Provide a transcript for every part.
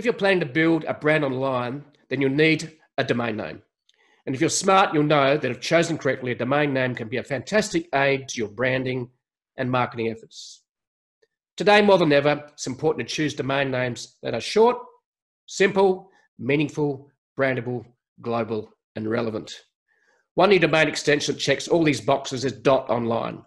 you're planning to build a brand online, then you'll need a domain name. And if you're smart, you'll know that if chosen correctly, a domain name can be a fantastic aid to your branding and marketing efforts. Today, more than ever, it's important to choose domain names that are short, simple, meaningful, brandable, global, and relevant. One new domain extension that checks all these boxes is .online.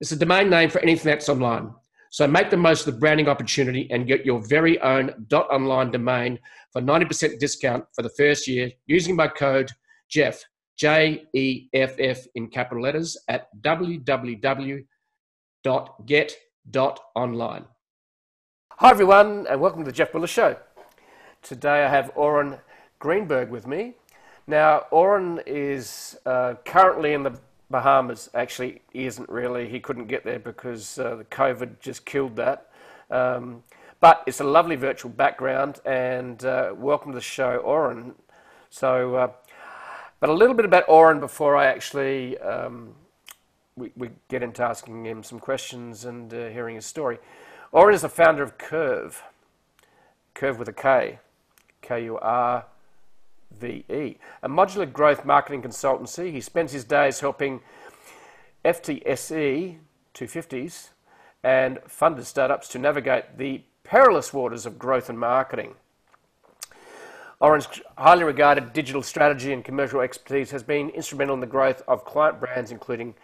It's a domain name for anything that's online. So make the most of the branding opportunity and get your very own .online domain for 90% discount for the first year using my code Jeff, J-E-F-F in capital letters at www.get.online. Hi everyone, and welcome to the Jeff Buller Show. Today I have Oren Greenberg with me. Now, Oren is currently in the Bahamas. Actually, he isn't really. He couldn't get there because the COVID just killed that. But it's a lovely virtual background, and welcome to the show, Oren. So, but a little bit about Oren before I actually we get into asking him some questions and hearing his story. Oren is the founder of Kurve. Kurve with a K, K-U-R-V-E, a modular growth marketing consultancy. He spends his days helping FTSE 250s and funded startups to navigate the perilous waters of growth and marketing. Oren's highly regarded digital strategy and commercial expertise has been instrumental in the growth of client brands including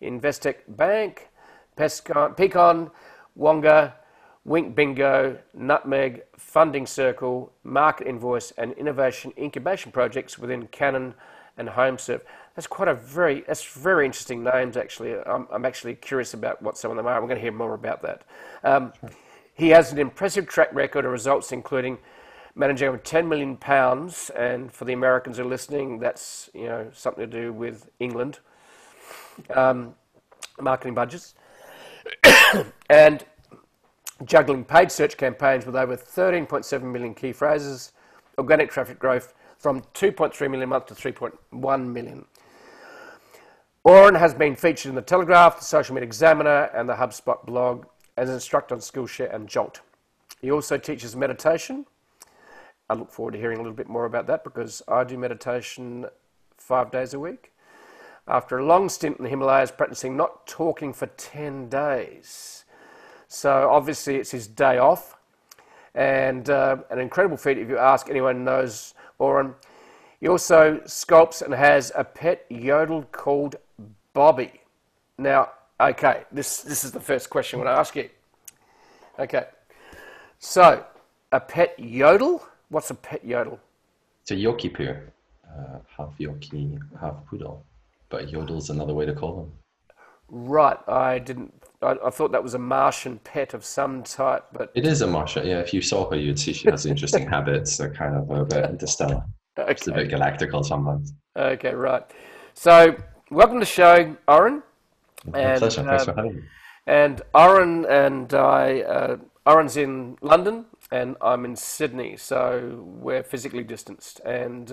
Investec Bank, Peakon, Wonga, Wink Bingo, Nutmeg, Funding Circle, MarketInvoice, and innovation incubation projects within Canon and HomeServe. That's very interesting names. Actually, I'm actually curious about what some of them are. We're going to hear more about that. He has an impressive track record of results, including managing over £10 million, and for the Americans who are listening, that's something to do with England, marketing budgets, and juggling paid search campaigns with over 13.7 million key phrases, organic traffic growth from 2.3 million a month to 3.1 million. Oren has been featured in the Telegraph, the Social Media Examiner, and the HubSpot blog as an instructor on Skillshare and Jolt. He also teaches meditation. I look forward to hearing a little bit more about that because I do meditation 5 days a week. After a long stint in the Himalayas practicing not talking for 10 days. So obviously it's his day off, and an incredible feat if you ask anyone who knows Oren. He also sculpts and has a pet yodel called Bobbi. Now, okay, this is the first question I want to ask you. Okay, so a pet yodel? What's a pet yodel? It's a Yorkie poo, half Yorkie, half poodle, but yodel's another way to call them. Right, I thought that was a Martian pet of some type, but... It is a Martian, yeah. If you saw her, you'd see she has interesting habits. They're kind of a bit interstellar. Okay. It's a bit galactical sometimes. Okay, right. So, welcome to the show, Oren. My pleasure, thanks for having me. And Oren and I, Oren's in London and I'm in Sydney, so we're physically distanced. And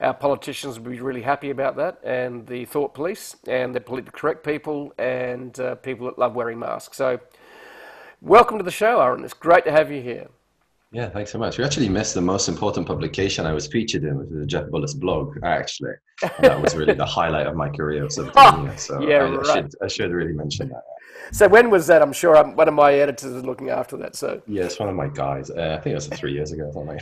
our politicians will be really happy about that, and the thought police, and the politically correct people, and people that love wearing masks. So, welcome to the show, Oren. It's great to have you here. Yeah, thanks so much. We actually missed the most important publication I was featured in, which was the Jeff Buller's blog, actually. And that was really the highlight of my career of 17 years. So yeah, I should really mention that. So when was that? I'm sure one of my editors is looking after that. So yeah, it's one of my guys. I think it was 3 years ago or something.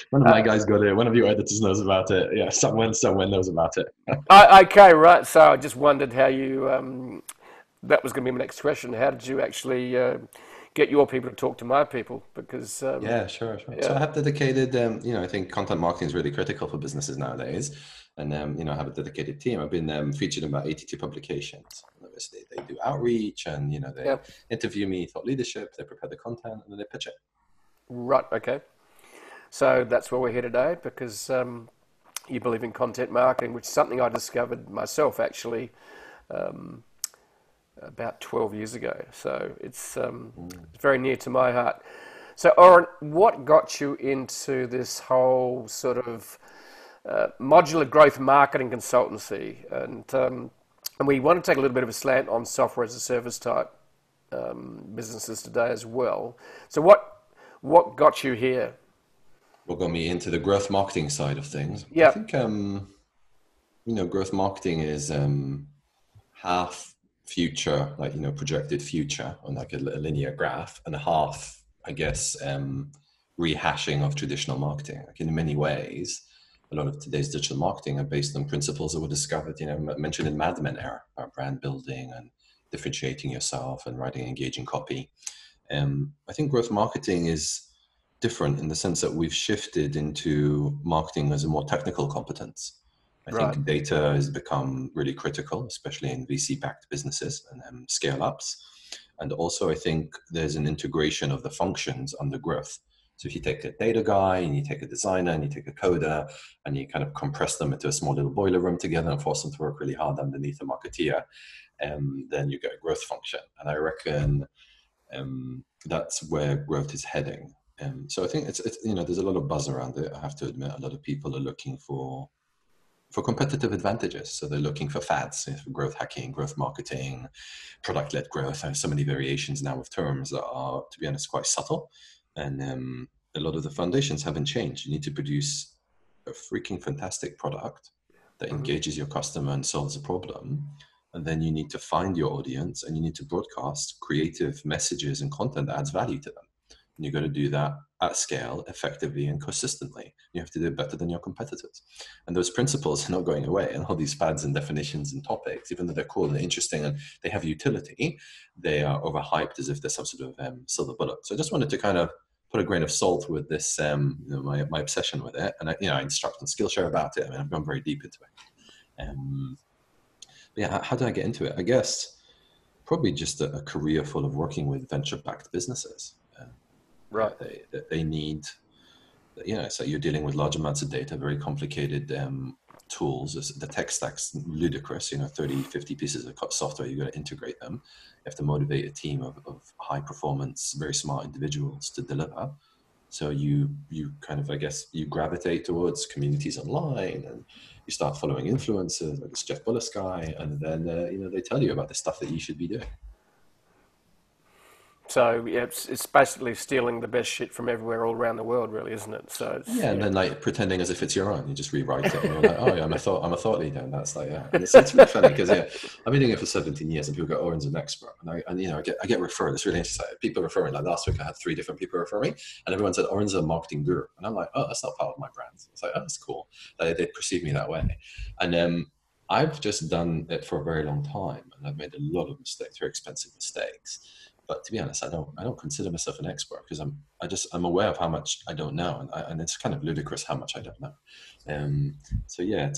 One of my guys got it. One of your editors knows about it. Yeah, someone knows about it. Okay, right. So I just wondered how you. That was going to be my next question. How did you actually get your people to talk to my people? Because yeah, sure. Yeah. So I have dedicated. I think content marketing is really critical for businesses nowadays. And I have a dedicated team. I've been featured in about 82 publications. Obviously, they do outreach, and they interview me, thought leadership. They prepare the content, and then they pitch it. Right. Okay. So that's why we're here today, because you believe in content marketing, which is something I discovered myself actually about 12 years ago. So it's very near to my heart. So Oren, what got you into this whole sort of modular growth marketing consultancy, and we want to take a little bit of a slant on software as a service type businesses today as well. So what got you here? What got me into the growth marketing side of things? Yeah. I think, growth marketing is half future, like, projected future on like a linear graph, and half, I guess, rehashing of traditional marketing. Like, in many ways, a lot of today's digital marketing are based on principles that were discovered, mentioned in Mad Men era, about brand building and differentiating yourself and writing engaging copy. I think growth marketing is different in the sense that we've shifted into marketing as a more technical competence. I think data has become really critical, especially in VC-backed businesses and scale-ups. And also, I think there's an integration of the functions under growth. So if you take a data guy and you take a designer and you take a coder and you kind of compress them into a small little boiler room together and force them to work really hard underneath a marketeer, then you get a growth function. And I reckon that's where growth is heading. So I think it's there's a lot of buzz around it. I have to admit, a lot of people are looking for competitive advantages. So they're looking for fads, for growth hacking, growth marketing, product-led growth. There's so many variations now of terms that are, to be honest, quite subtle. And a lot of the foundations haven't changed. You need to produce a freaking fantastic product that engages your customer and solves a problem. And then you need to find your audience and you need to broadcast creative messages and content that adds value to them. And you've got to do that at scale, effectively and consistently. You have to do it better than your competitors. And those principles are not going away. And all these fads and definitions and topics, even though they're cool and interesting and they have utility, they are overhyped as if they're some sort of silver bullet. So I just wanted to kind of put a grain of salt with this, my obsession with it. And I instruct on Skillshare about it. I mean, I've gone very deep into it. Yeah, how did I get into it? I guess probably just a career full of working with venture-backed businesses. Right. They need, so you're dealing with large amounts of data, very complicated tools. The tech stack's ludicrous, 30, 50 pieces of software, you've got to integrate them. You have to motivate a team of high performance, very smart individuals to deliver. So you kind of, I guess, you gravitate towards communities online and you start following influencers like this Jeff Bullis guy, and then, they tell you about the stuff that you should be doing. So yeah, it's basically stealing the best shit from everywhere all around the world, really, isn't it? So and then like pretending as if it's your own. You just rewrite it. And you're like, oh yeah, I'm a thought leader, and that's like, yeah. And it's really funny because I've been doing it for 17 years, and people go, Oren's an expert, and I get referred. It's really interesting. People refer me. Like last week, I had 3 different people refer me, and everyone said Oren's a marketing guru, and I'm like, oh, that's not part of my brand. It's like, oh, that's cool. They perceive me that way, and I've just done it for a very long time, and I've made a lot of mistakes, very expensive mistakes. But to be honest, I don't consider myself an expert because I'm aware of how much I don't know, and it's kind of ludicrous how much I don't know. So yeah,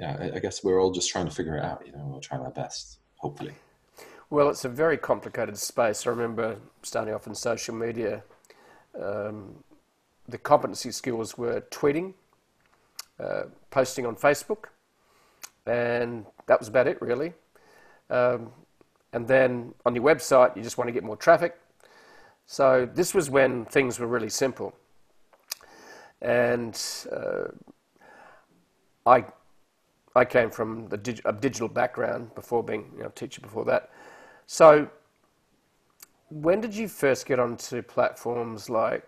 I guess we're all just trying to figure it out. We're trying our best, hopefully. Well, it's a very complicated space. I remember starting off in social media. The competency skills were tweeting, posting on Facebook, and that was about it, really. And then on your website, you just want to get more traffic. So this was when things were really simple. And I came from a digital background before being a teacher before that. So when did you first get onto platforms like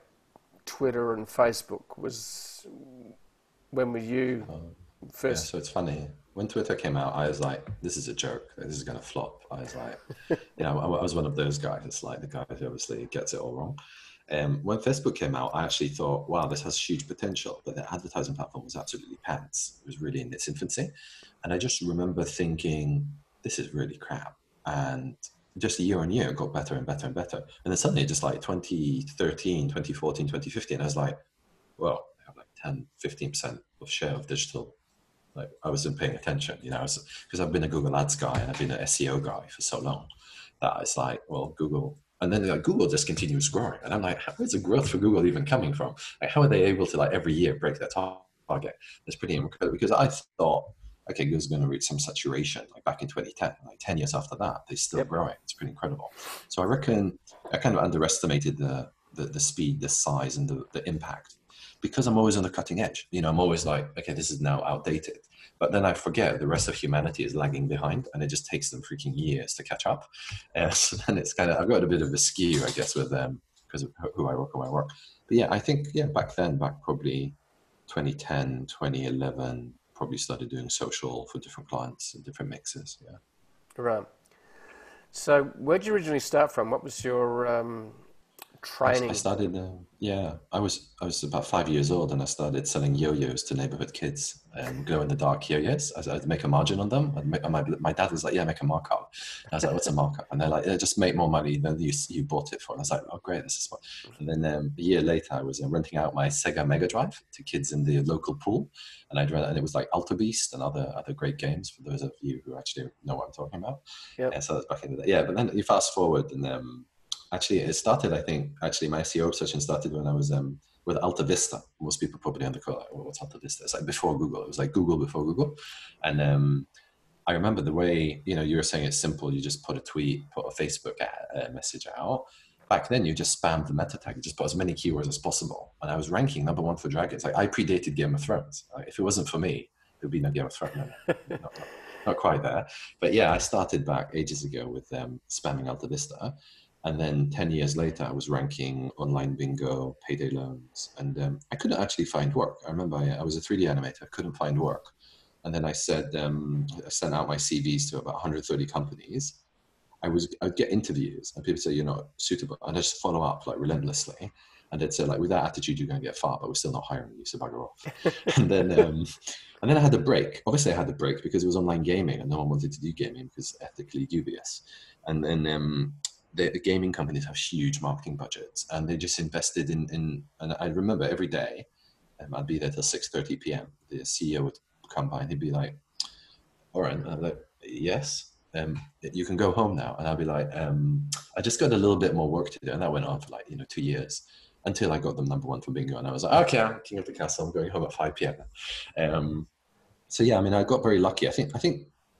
Twitter and Facebook? When were you first? Yeah, so it's funny. When Twitter came out, I was like, this is a joke. This is going to flop. I was like, I was one of those guys. It's like the guy who obviously gets it all wrong. When Facebook came out, I actually thought, wow, this has huge potential. But the advertising platform was absolutely pants. It was really in its infancy. And I just remember thinking, this is really crap. And just year on year, it got better and better and better. And then suddenly, just like 2013, 2014, 2015, I was like, well, I have like 10, 15% of share of digital. Like I wasn't paying attention, because I've been a Google Ads guy and I've been an SEO guy for so long that it's like, well, Google, and then Google just continues growing, and I'm like, where's the growth for Google even coming from? Like, how are they able to every year break their target? It's pretty incredible because I thought, okay, Google's going to reach some saturation, like back in 2010, like 10 years after that, they're still growing. It's pretty incredible. So I reckon I kind of underestimated the speed, the size, and the impact. Because I'm always on the cutting edge. I'm always like, okay, this is now outdated. But then I forget the rest of humanity is lagging behind, and it just takes them freaking years to catch up. So then it's kind of, I've got a bit of a skew, I guess, with them because of who I work and my work. But yeah, I think, yeah, back probably 2010, 2011, probably started doing social for different clients and different mixes. Yeah. Right. So where did you originally start from? What was your I training? started, I was about 5 years old, and I started selling yo-yos to neighborhood kids, glow in the dark yo-yos. I'd make a margin on them. My dad was like, "Yeah, make a markup." And I was like, "What's a markup?" And they're like, "Yeah, just make more money than you bought it for." And I was like, "Oh, great, this is fun." And then a year later, I was renting out my Sega Mega Drive to kids in the local pool, and and it was like Alter Beast and other great games for those of you who actually know what I'm talking about. Yep. Yeah, so that was back in the day. Yeah, but then you fast forward, and actually, it started, I think, my SEO obsession started when I was with Alta Vista. Most people probably on the call, like, well, what's Alta Vista? It's like before Google. It was like Google before Google. And I remember the way, you were saying it's simple. You just put a tweet, put a Facebook message out. Back then, you just spammed the meta tag. You just put as many keywords as possible. And I was ranking #1 for Dragons. Like, I predated Game of Thrones. Like, if it wasn't for me, there'd be no Game of Thrones. No, not quite there. But yeah, I started back ages ago with spamming Alta Vista. And then 10 years later, I was ranking online bingo, payday loans, and I couldn't actually find work. I remember I was a 3D animator, couldn't find work. And then I said, I sent out my CVs to about 130 companies. I'd get interviews, and people say, "You're not suitable." And I just follow up like relentlessly. And they'd say, like, "With that attitude, you're going to get far, but we're still not hiring you, so bugger off." And then I had a break. Obviously, I had a break because it was online gaming, and no one wanted to do gaming because ethically dubious. And then the gaming companies have huge marketing budgets, and they just invested in and I remember every day, I'd be there till 6:30 p.m. The CEO would come by and he'd be like, "Oren," and I'm like, "Yes, you can go home now." And I'd be like, "I just got a little bit more work to do," and that went on for like 2 years until I got them #1 for bingo, and I was like, "Okay, I'm king of the castle. I'm going home at 5 p.m." So yeah, I mean, I got very lucky. I think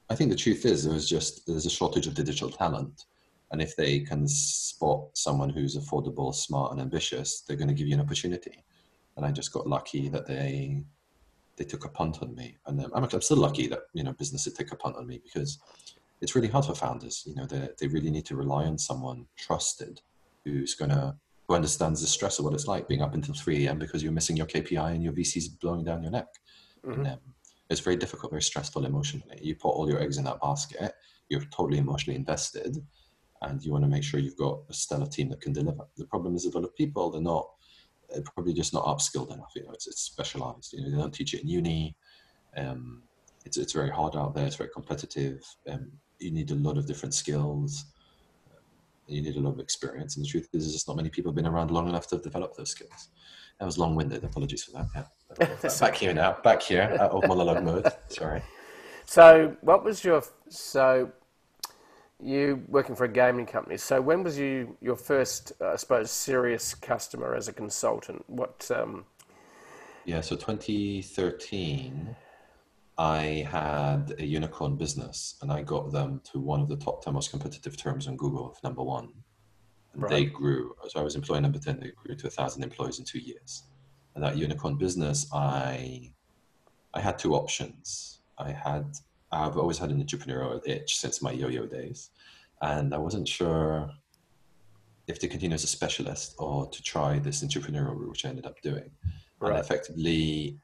the truth is there's a shortage of digital talent. And if they can spot someone who's affordable, smart, and ambitious, they're going to give you an opportunity. And I just got lucky that they took a punt on me. And I'm still lucky that businesses take a punt on me, because it's really hard for founders. They really need to rely on someone trusted who understands the stress of what it's like being up until 3 a.m. because you're missing your KPI and your VC's blowing down your neck. Mm-hmm. And it's very difficult, very stressful emotionally. You put all your eggs in that basket. You're totally emotionally invested. And you want to make sure you've got a stellar team that can deliver. The problem is a lot of people, they're probably just not upskilled enough. It's specialized. They don't teach it in uni. It's very hard out there. It's very competitive. You need a lot of different skills. You need a lot of experience. And the truth is, just not many people have been around long enough to develop those skills. That was long-winded. Apologies for that. Yeah. Back here now. Back here out of monologue mode. Sorry. So what was you working for a gaming company? So when was your first, I suppose, serious customer as a consultant? What? Yeah, so 2013, I had a unicorn business, and I got them to one of the top 10 most competitive terms on Google of #1. And They grew. So I was employee #10. They grew to 1,000 employees in 2 years. And that unicorn business, I had two options. I've always had an entrepreneurial itch since my yo-yo days. And I wasn't sure if to continue as a specialist or to try this entrepreneurial route, which I ended up doing. And I effectively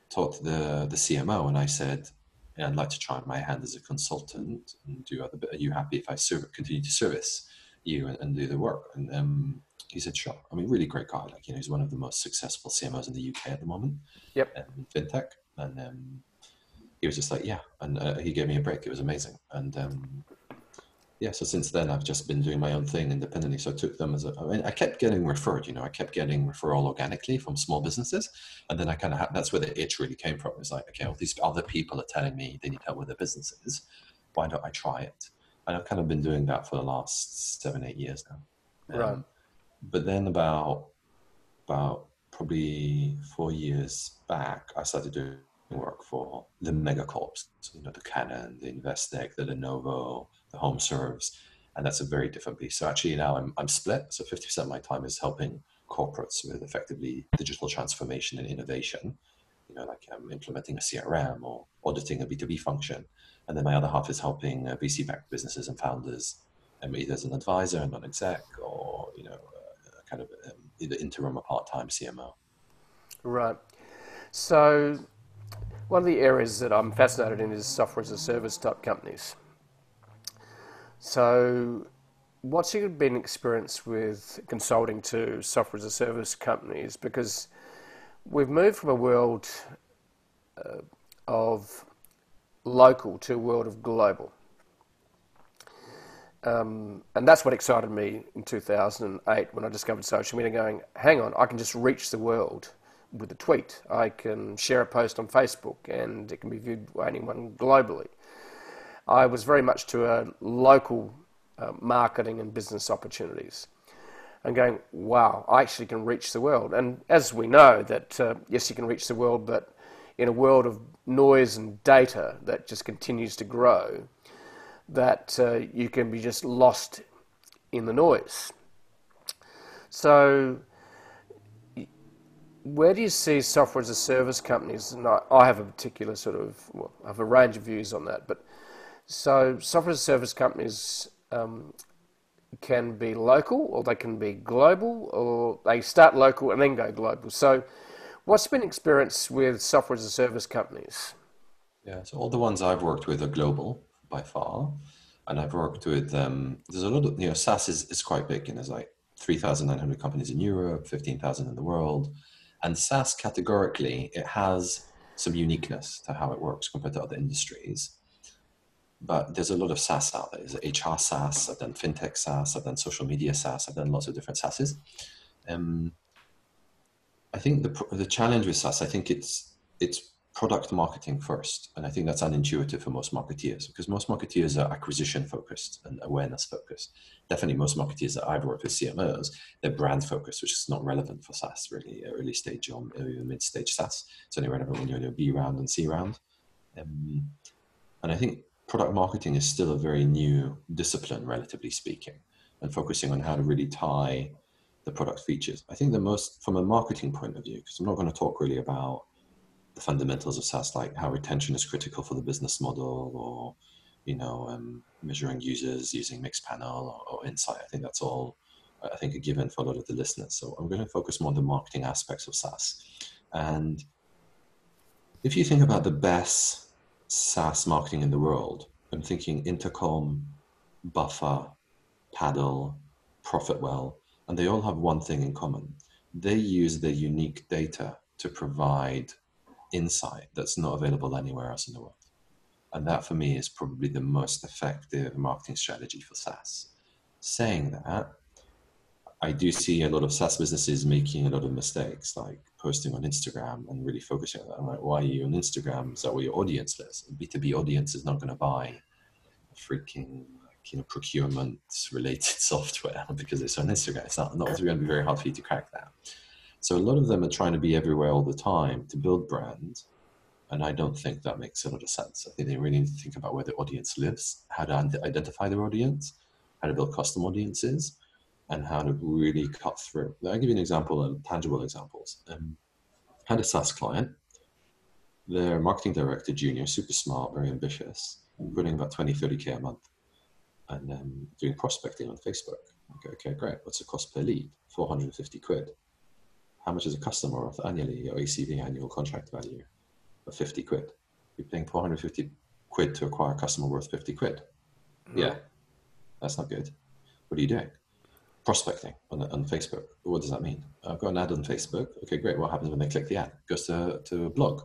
talked to the CMO, and I said, "Yeah, I'd like to try my hand as a consultant and do other bit. Are you happy if I continue to service you and do the work?" And he said, "Sure." I mean, really great guy. Like, he's one of the most successful CMOs in the UK at the moment. Yep. In fintech. And he was just like, "Yeah." And he gave me a break. It was amazing. And yeah, so since then I've just been doing my own thing independently. So I took them I kept getting referred, I kept getting referral organically from small businesses. And then I kind of that's where the itch really came from. It's like, okay, all these other people are telling me they need help with their businesses. Why don't I try it? And I've kind of been doing that for the last 7-8 years now. Right. But then about probably 4 years back, I started doing work for the megacorps, the Canon, the Investec, the Lenovo, the HomeServes, and that's a very different beast. So actually now I'm split. So 50% of my time is helping corporates with effectively digital transformation and innovation. like implementing a CRM or auditing a B2B function. And then my other half is helping VC-backed businesses and founders, either as an advisor, a non-exec, or kind of either interim or part-time CMO. Right. So one of the areas that I'm fascinated in is software as a service type companies. So what's your been experience with consulting to software as a service companies? Because we've moved from a world of local to a world of global. And that's what excited me in 2008 when I discovered social media, going, hang on, I can just reach the world with a tweet. I can share a post on Facebook and it can be viewed by anyone globally. I was very much to a local marketing and business opportunities. And going, wow, I actually can reach the world. And as we know that, yes, you can reach the world, but in a world of noise and data that just continues to grow, that you can be just lost in the noise. So where do you see software as a service companies? And I have a particular I have a range of views on that. But so software as a service companies can be local, or they can be global, or they start local and then go global. So what's been experience with software as a service companies? Yeah, so all the ones I've worked with are global by far. And I've worked with, there's a lot of, SaaS is quite big, and there's like 3,900 companies in Europe, 15,000 in the world. And SaaS categorically, it has some uniqueness to how it works compared to other industries. But there's a lot of SaaS out there. There's HR SaaS, I've done fintech SaaS, I've done social media SaaS, I've done lots of different SaaSes. I think the challenge with SaaS, I think it's product marketing first. And I think that's unintuitive for most marketeers, because most marketeers are acquisition focused and awareness focused. Definitely most marketeers that I've worked with, CMOs, they're brand focused, which is not relevant for SaaS really, early stage or mid stage SaaS. It's only relevant when you're in a B round and C round. And I think product marketing is still a very new discipline, relatively speaking, and focusing on how to really tie the product features. I think the most, from a marketing point of view, because I'm not going to talk really about the fundamentals of SaaS, like how retention is critical for the business model, or measuring users using Mixpanel or Insight. I think that's all, I think, a given for a lot of the listeners. So I'm going to focus more on the marketing aspects of SaaS. And if you think about the best SaaS marketing in the world, I'm thinking Intercom, Buffer, Paddle, Profitwell, and they all have one thing in common. They use their unique data to provide insight that's not available anywhere else in the world. And that for me is probably the most effective marketing strategy for SaaS. Saying that, I do see a lot of SaaS businesses making a lot of mistakes, like posting on Instagram and really focusing on that. I'm like, why are you on Instagram? Is that where your audience lives? A B2B audience is not going to buy a freaking procurement related software because it's on Instagram. It's not going to be very hard for you to crack that. So a lot of them are trying to be everywhere all the time to build brand. And I don't think that makes a lot of sense. I think they really need to think about where the audience lives, how to identify their audience, how to build custom audiences, and how to really cut through. I'll give you an example, tangible examples. Had a SaaS client, their marketing director, junior, super smart, very ambitious, putting about 20, 30K a month, and doing prospecting on Facebook. Okay, great. What's the cost per lead? 450 quid. How much is a customer worth annually, or ACV, annual contract value, of 50 quid? You're paying 450 quid to acquire a customer worth 50 quid. Yeah, that's not good. What are you doing? Prospecting on Facebook. What does that mean? I've got an ad on Facebook. Okay, great. What happens when they click the ad? It goes to a blog.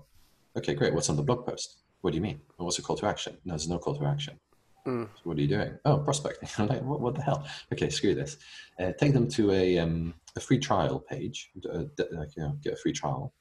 Okay, great. What's on the blog post? What do you mean? Well, what's the call to action? No, there's no call to action. So what are you doing? Oh, prospecting. I'm like, what the hell? Okay, screw this. Take them to a free trial page, get a free trial,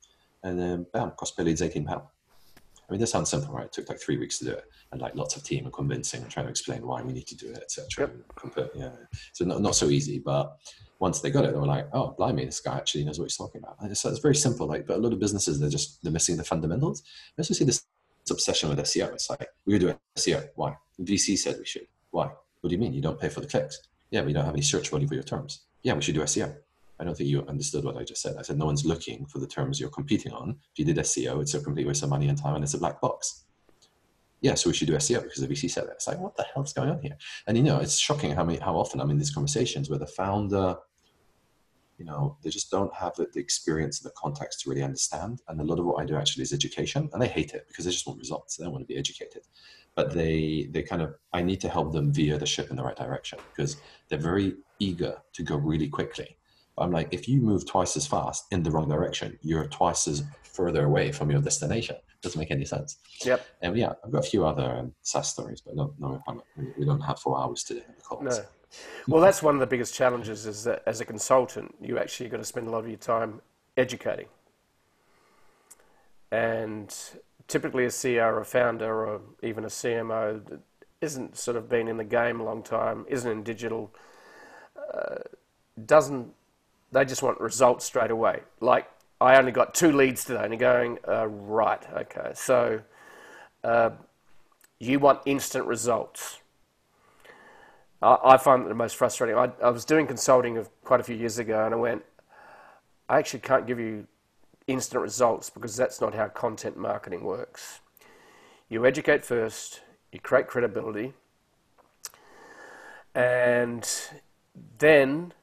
and then bam, cost per lead is £18. I mean, this sounds simple, right? It took like 3 weeks to do it, and like lots of team and convincing and trying to explain why we need to do it, etc. Yep. So not so easy, but once they got it, they were like, oh, blimey, this guy actually knows what he's talking about. And so it's very simple, but a lot of businesses, they're missing the fundamentals. I also see this obsession with SEO. It's like, we're going to do SEO. Why? VC said we should. Why? What do you mean? You don't pay for the clicks? Yeah, we don't have any search value for your terms. Yeah, we should do SEO. I don't think you understood what I just said. I said, no one's looking for the terms you're competing on. If you did SEO, it's a complete waste of money and time, and it's a black box. Yeah, so we should do SEO because the VC said it. It's like, what the hell's going on here? And, it's shocking how often I'm in these conversations where the founder, they just don't have the experience and the context to really understand. And a lot of what I do actually is education, and they hate it because they just want results. They don't want to be educated. But I need to help them veer the ship in the right direction because they're very eager to go really quickly. But I'm like, if you move twice as fast in the wrong direction, you're twice as further away from your destination. Doesn't make any sense. Yep. And yeah, I've got a few other SaaS stories, but we don't have 4 hours today on the calls. No. Well, that's one of the biggest challenges is that as a consultant, you actually got to spend a lot of your time educating. And typically a CEO or a founder or even a CMO that isn't sort of been in the game a long time, isn't in digital, they just want results straight away. Like, I only got 2 leads today, and you're going, right, okay. So you want instant results. I find that the most frustrating. I was doing consulting quite a few years ago, and I went, I actually can't give you instant results because that's not how content marketing works. You educate first, you create credibility, and then,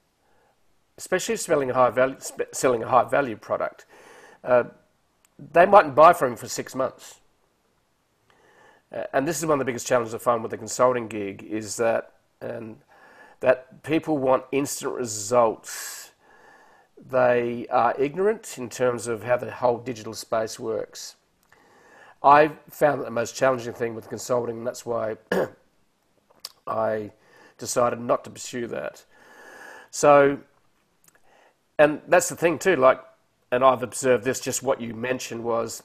especially if selling a high value product, they mightn't buy from you for 6 months. And this is one of the biggest challenges I find with the consulting gig is that people want instant results. They are ignorant in terms of how the whole digital space works. I found that the most challenging thing with consulting, and that's why I decided not to pursue that. So, and that's the thing too, and I've observed this, just what you mentioned was,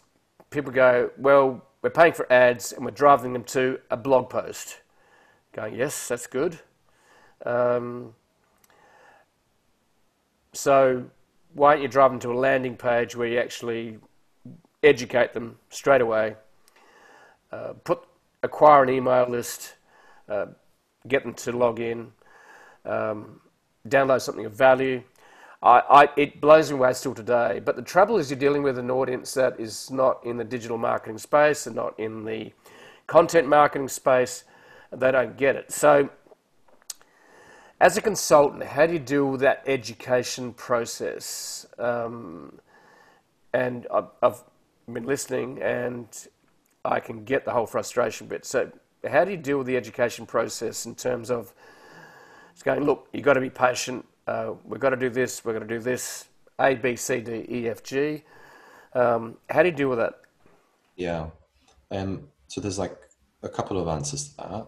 people go, well, we're paying for ads and we're driving them to a blog post. Going, yes, that's good. So why don't you drive them to a landing page where you actually educate them straight away, acquire an email list, get them to log in, download something of value. It blows me away still today, but the trouble is you're dealing with an audience that is not in the digital marketing space and not in the content marketing space. They don't get it. So as a consultant, how do you deal with that education process? And I've been listening and I can get the whole frustration bit. So how do you deal with the education process in terms of it's going, look, you've got to be patient. We've got to do this. We've got to do this. A, B, C, D, E, F, G. How do you deal with that? Yeah. So there's like a couple of answers to that.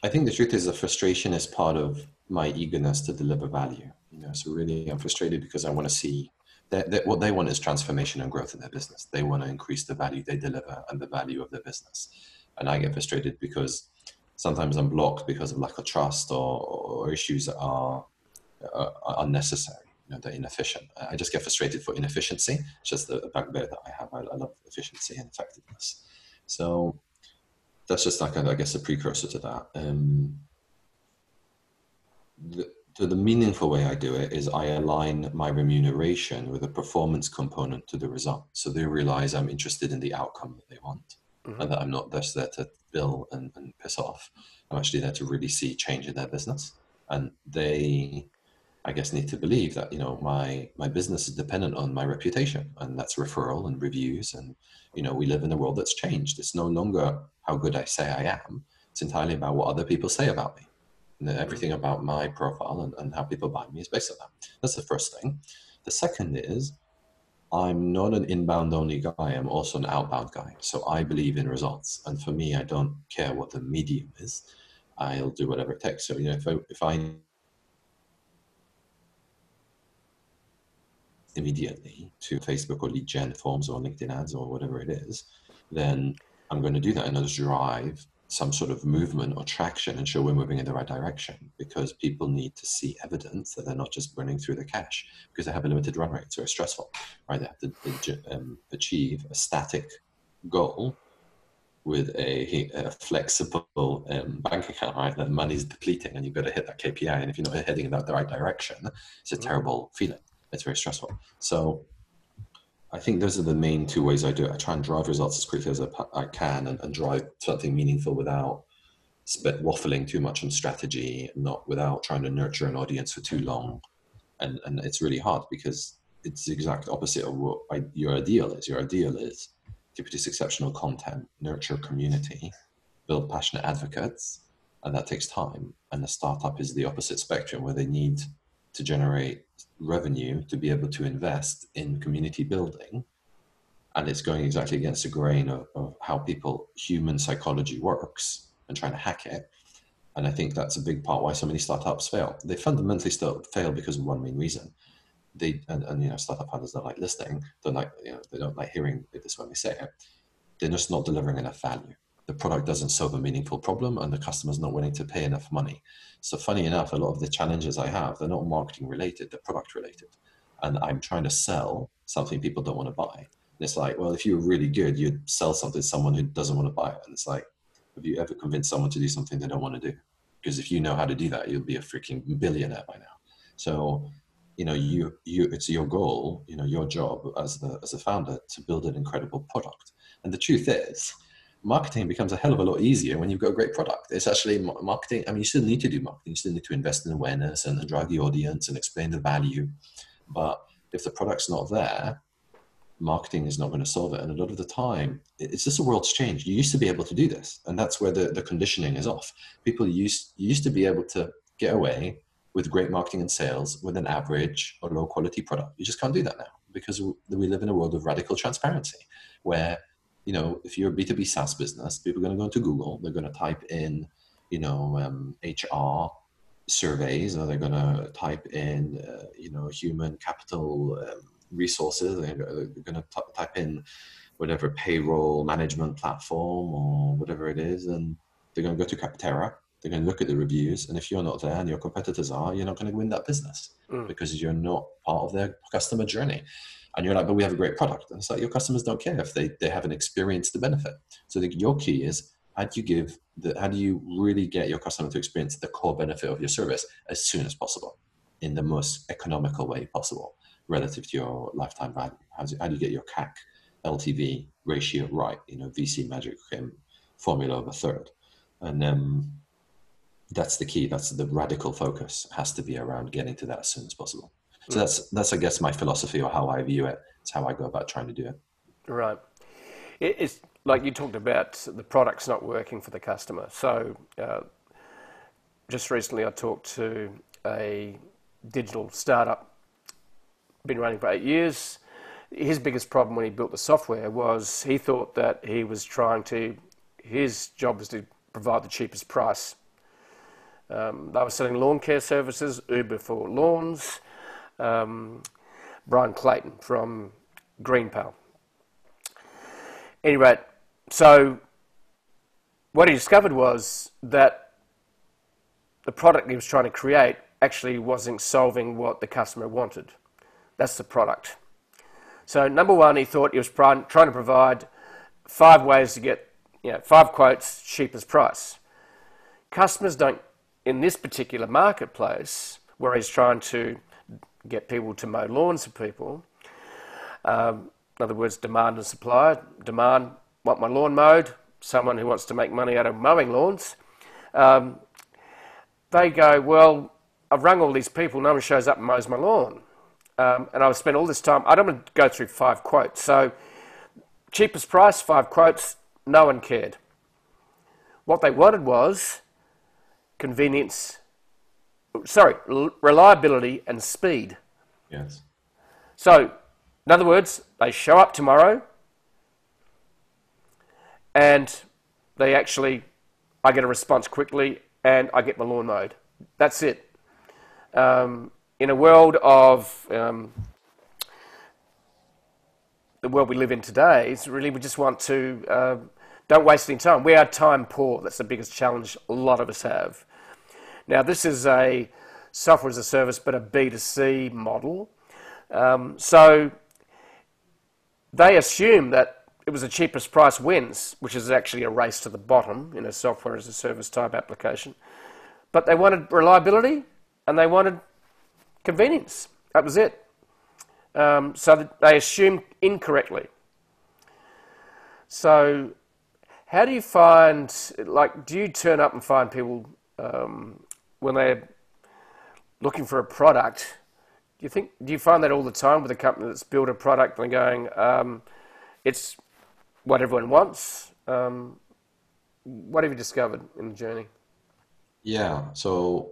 I think the truth is the frustration is part of my eagerness to deliver value. So really I'm frustrated because I want to see that what they want is transformation and growth in their business. They want to increase the value they deliver and the value of their business. And I get frustrated because sometimes I'm blocked because of lack of trust or issues that are unnecessary. They're inefficient. I just get frustrated for inefficiency. It's just the bugbear that I have. I love efficiency and effectiveness. So that's just like, I guess, a precursor to that. The meaningful way I do it is I align my remuneration with a performance component to the result. So they realize I'm interested in the outcome that they want, and that I'm not just there to bill and piss off. I'm actually there to really see change in their business. And they, I guess, need to believe that, my business is dependent on my reputation, and that's referral and reviews. And, we live in a world that's changed. It's no longer how good I say I am. It's entirely about what other people say about me. And everything about my profile and how people buy me is based on that. That's the first thing. The second is I'm not an inbound only guy. I'm also an outbound guy. So I believe in results. And for me, I don't care what the medium is. I'll do whatever it takes. So, if I immediately to Facebook or lead gen forms or LinkedIn ads or whatever it is, then I'm going to do that and I'll drive some sort of movement or traction and show we're moving in the right direction, because people need to see evidence that they're not just burning through the cash because they have a limited run rate. So it's stressful, right? They have to achieve a static goal with a flexible bank account, right? That money's depleting and you've got to hit that KPI. And if you're not heading in the right direction, it's a terrible feeling. It's very stressful. So I think those are the main two ways I do it. I try and drive results as quickly as I can and drive something meaningful without waffling too much on strategy, not without trying to nurture an audience for too long. And it's really hard because it's the exact opposite of what your ideal is. Your ideal is to produce exceptional content, nurture community, build passionate advocates, and that takes time. And the startup is the opposite spectrum, where they need to generate revenue to be able to invest in community building. And it's going exactly against the grain of how human psychology works and trying to hack it. And I think that's a big part why so many startups fail. They fundamentally still fail because of one main reason. Startup founders don't like listening, they don't like hearing this when they say it. They're just not delivering enough value. The product doesn't solve a meaningful problem and the customer's not willing to pay enough money. So funny enough, a lot of the challenges I have, they're not marketing related, they're product related. And I'm trying to sell something people don't want to buy. And it's like, well, if you were really good, you'd sell something to someone who doesn't want to buy it. And it's like, have you ever convinced someone to do something they don't want to do? Because if you know how to do that, you'll be a freaking billionaire by now. So, it's your goal, your job as a founder to build an incredible product. And the truth is, marketing becomes a hell of a lot easier when you've got a great product. It's actually marketing. I mean, you still need to do marketing. You still need to invest in awareness and drive the audience and explain the value. But if the product's not there, marketing is not going to solve it. And a lot of the time, it's just the world's changed. You used to be able to do this. And that's where the conditioning is off. People used to be able to get away with great marketing and sales with an average or low quality product. You just can't do that now because we live in a world of radical transparency where, if you're a B2B SaaS business, people are going to go into Google, they're going to type in, HR surveys, or they're going to type in, human capital resources. They're going to type in whatever payroll management platform or whatever it is. And they're going to go to Capterra. They're going to look at the reviews, and if you're not there and your competitors are, you're not going to win that business because you're not part of their customer journey. And you're like, but we have a great product. And it's like, your customers don't care if they haven't experienced the benefit. So I think your key is, how do you really get your customer to experience the core benefit of your service as soon as possible in the most economical way possible relative to your lifetime value? How do you get your CAC LTV ratio right? VC magic formula of a third. And that's the key. That's the radical focus, has to be around getting to that as soon as possible. So that's I guess my philosophy, or how I view it. It's how I go about trying to do it. Right. It's like you talked about, the product's not working for the customer. So just recently I talked to a digital startup, been running for 8 years. His biggest problem when he built the software was he thought that his job was to provide the cheapest price. They were selling lawn care services, Uber for lawns. Brian Clayton from Greenpal. Anyway, so what he discovered was that the product he was trying to create actually wasn't solving what the customer wanted. That's the product. So number one, he thought he was trying to provide 5 ways to get 5 quotes, cheapest price. Customers don't, in this particular marketplace, where he's trying to get people to mow lawns for people, in other words, demand and supply. Demand, want my lawn mowed. Someone who wants to make money out of mowing lawns. They go, well, I've rung all these people, no one shows up and mows my lawn. And I've spent all this time, I don't want to go through 5 quotes. So cheapest price, 5 quotes, no one cared. What they wanted was reliability and speed. Yes. So, in other words, they show up tomorrow and I get a response quickly and I get my lawn mowed. That's it. In a world of the world we live in today, it's really, we just want to don't waste any time. We are time poor. That's the biggest challenge a lot of us have. Now, this is a software as a service, but a B2C model. So they assume that it was the cheapest price wins, which is actually a race to the bottom in a software as a service type application. But they wanted reliability and they wanted convenience. That was it. So they assumed incorrectly. So how do you find, like, do you turn up and find people when they're looking for a product? Do you find that all the time with a company that's built a product and going, it's what everyone wants? What have you discovered in the journey? Yeah, so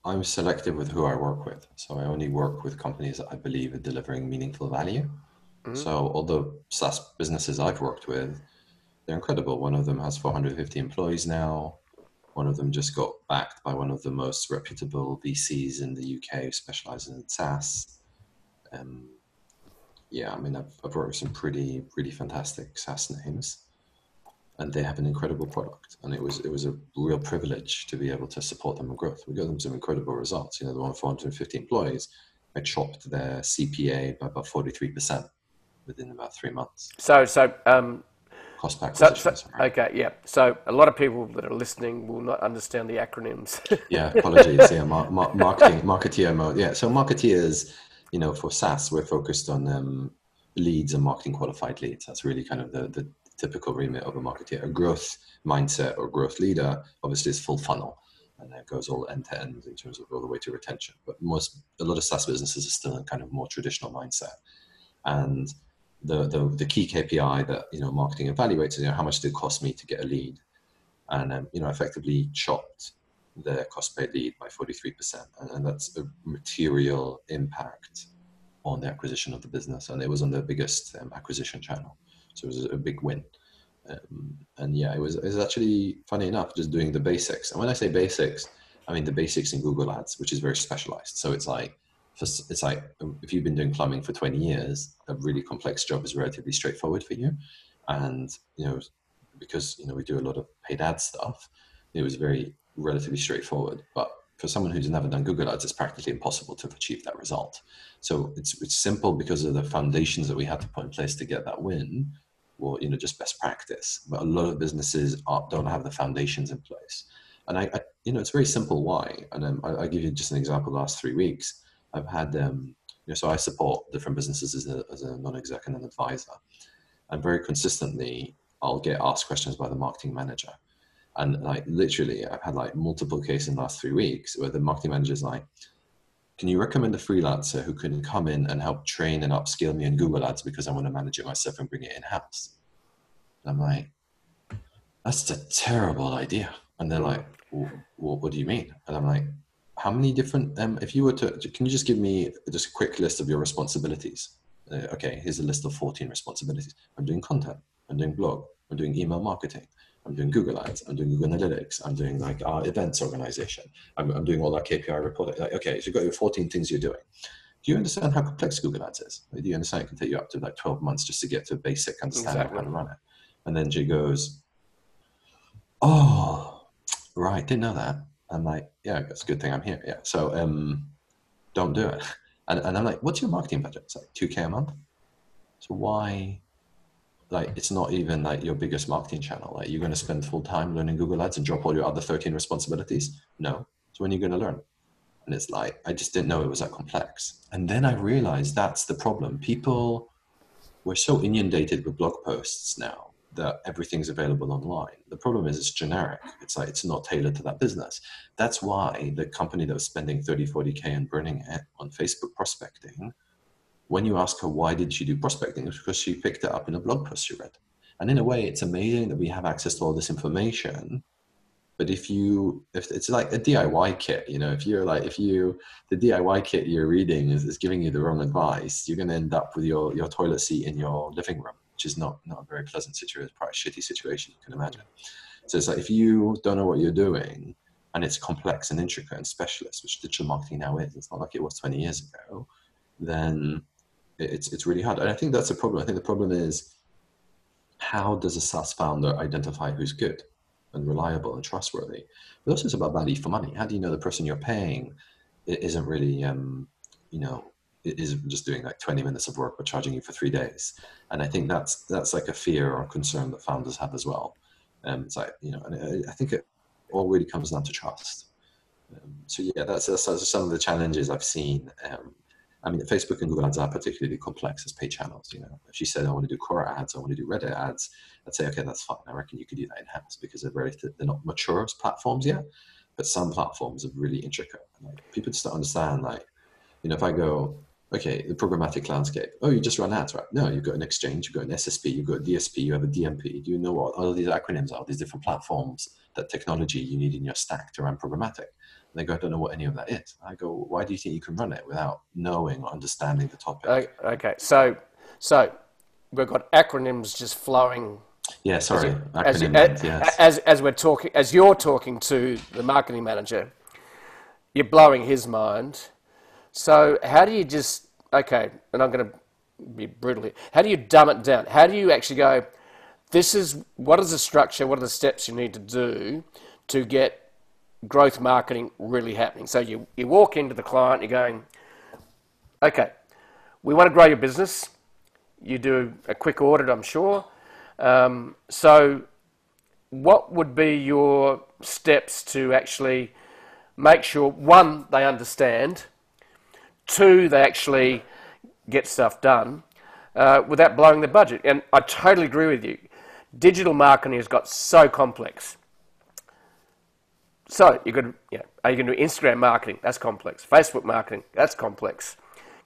I'm selective with who I work with. So I only work with companies that I believe are delivering meaningful value. Mm-hmm. So all the SaaS businesses I've worked with, they're incredible. One of them has 450 employees now. One of them just got backed by one of the most reputable VCs in the UK who specializes in SaaS. Yeah, I mean, I've worked with some pretty fantastic SaaS names, and they have an incredible product. And it was a real privilege to be able to support them in growth. We got them some incredible results. The one 450 employees, I chopped their CPA by about 43% within about 3 months. So cost per acquisition. Okay, yeah. So a lot of people that are listening will not understand the acronyms. Yeah, apologies. Yeah, marketeer mode. Yeah, so marketeers, for SaaS, we're focused on leads and marketing qualified leads. That's really kind of the typical remit of a marketeer. A growth mindset or growth leader obviously is full funnel, and it goes all end to end in terms of all the way to retention. But a lot of SaaS businesses are still in kind of more traditional mindset. And the key KPI that marketing evaluates is how much did it cost me to get a lead, and effectively chopped the cost per lead by 43%, and that's a material impact on the acquisition of the business, and it was on the biggest acquisition channel, so it was a big win. And yeah, it was actually, funny enough, just doing the basics. And when I say basics, I mean the basics in Google Ads, which is very specialized. So it's like if you've been doing plumbing for 20 years, a really complex job is relatively straightforward for you. And, because, we do a lot of paid ad stuff, it was very relatively straightforward. But for someone who's never done Google Ads, it's practically impossible to achieve that result. So it's simple because of the foundations that we had to put in place to get that win, or, just best practice. But a lot of businesses don't have the foundations in place. And I it's very simple why. And I'll give you just an example. The last 3 weeks, I've had, so I support different businesses as a non-exec and an advisor. And very consistently, I'll get asked questions by the marketing manager. And literally, I've had multiple cases in the last 3 weeks where the marketing manager is like, can you recommend a freelancer who can come in and help train and upskill me in Google Ads because I want to manage it myself and bring it in-house? And I'm like, that's a terrible idea. And they're like, what do you mean? And I'm like, how many different, if you were to, can you just give me just a quick list of your responsibilities? Okay, here's a list of 14 responsibilities. I'm doing content, I'm doing blog, I'm doing email marketing, I'm doing Google Ads, I'm doing Google Analytics, I'm doing our events organization, I'm doing all our KPI reporting. Okay, so you've got your 14 things you're doing. Do you understand how complex Google Ads is? Do you understand it can take you up to 12 months just to get to a basic understanding of how to run it? And then she goes, oh, right, didn't know that. I'm like, yeah, that's a good thing I'm here. Yeah. So don't do it. And I'm like, what's your marketing budget? It's like $2,000 a month. So why, it's not even your biggest marketing channel. You're going to spend full time learning Google Ads and drop all your other 13 responsibilities? No. So when are you going to learn? And it's I just didn't know it was that complex. And then I realized that's the problem. People were so inundated with blog posts now that everything's available online. The problem is it's generic. It's not tailored to that business. That's why the company that was spending 30, 40K and burning it on Facebook prospecting, when you ask her why did she do prospecting, it's because she picked it up in a blog post she read. And in a way, it's amazing that we have access to all this information. But if it's like a DIY kit, the DIY kit you're reading is giving you the wrong advice, you're going to end up with your toilet seat in your living room, which is not a very pleasant situation. It's probably a shitty situation you can imagine. So it's if you don't know what you're doing and it's complex and intricate and specialist, which digital marketing now is, it's not like it was 20 years ago, then it's really hard. And I think that's a problem. I think the problem is, how does a SaaS founder identify who's good and reliable and trustworthy? But also it's about value for money. How do you know the person you're paying isn't really, is just doing like 20 minutes of work but charging you for 3 days. And I think that's like a fear or concern that founders have as well. It's like, you know, and I think it all really comes down to trust. So yeah, that's some of the challenges I've seen. I mean, Facebook and Google Ads are particularly complex as paid channels. You know, if you said I want to do Quora ads, I want to do Reddit ads, I'd say, okay, that's fine. I reckon you could do that in-house because they're not mature as platforms yet, but some platforms are really intricate. Like, people just don't understand. Like, you know, if I go, okay, the programmatic landscape. Oh, you just run ads, right? No, you've got an exchange, you've got an SSP, you've got a DSP, you have a DMP. Do you know what all of these acronyms are? These different platforms, that technology you need in your stack to run programmatic. And they go, I don't know what any of that is. I go, why do you think you can run it without knowing or understanding the topic? Okay, so we've got acronyms just flowing. Yeah, sorry, as we're talking, as you're talking to the marketing manager, you're blowing his mind. So how do you just, okay, and I'm going to be brutal here, how do you dumb it down? How do you actually go, what is the structure, what are the steps you need to do to get growth marketing really happening? So you walk into the client, you're going, okay, we want to grow your business. You do a quick audit, I'm sure. So what would be your steps to actually make sure, one, they understand, two, they actually get stuff done without blowing the budget? And I totally agree with you. Digital marketing has got so complex. So are you going to do Instagram marketing? That's complex. Facebook marketing? That's complex.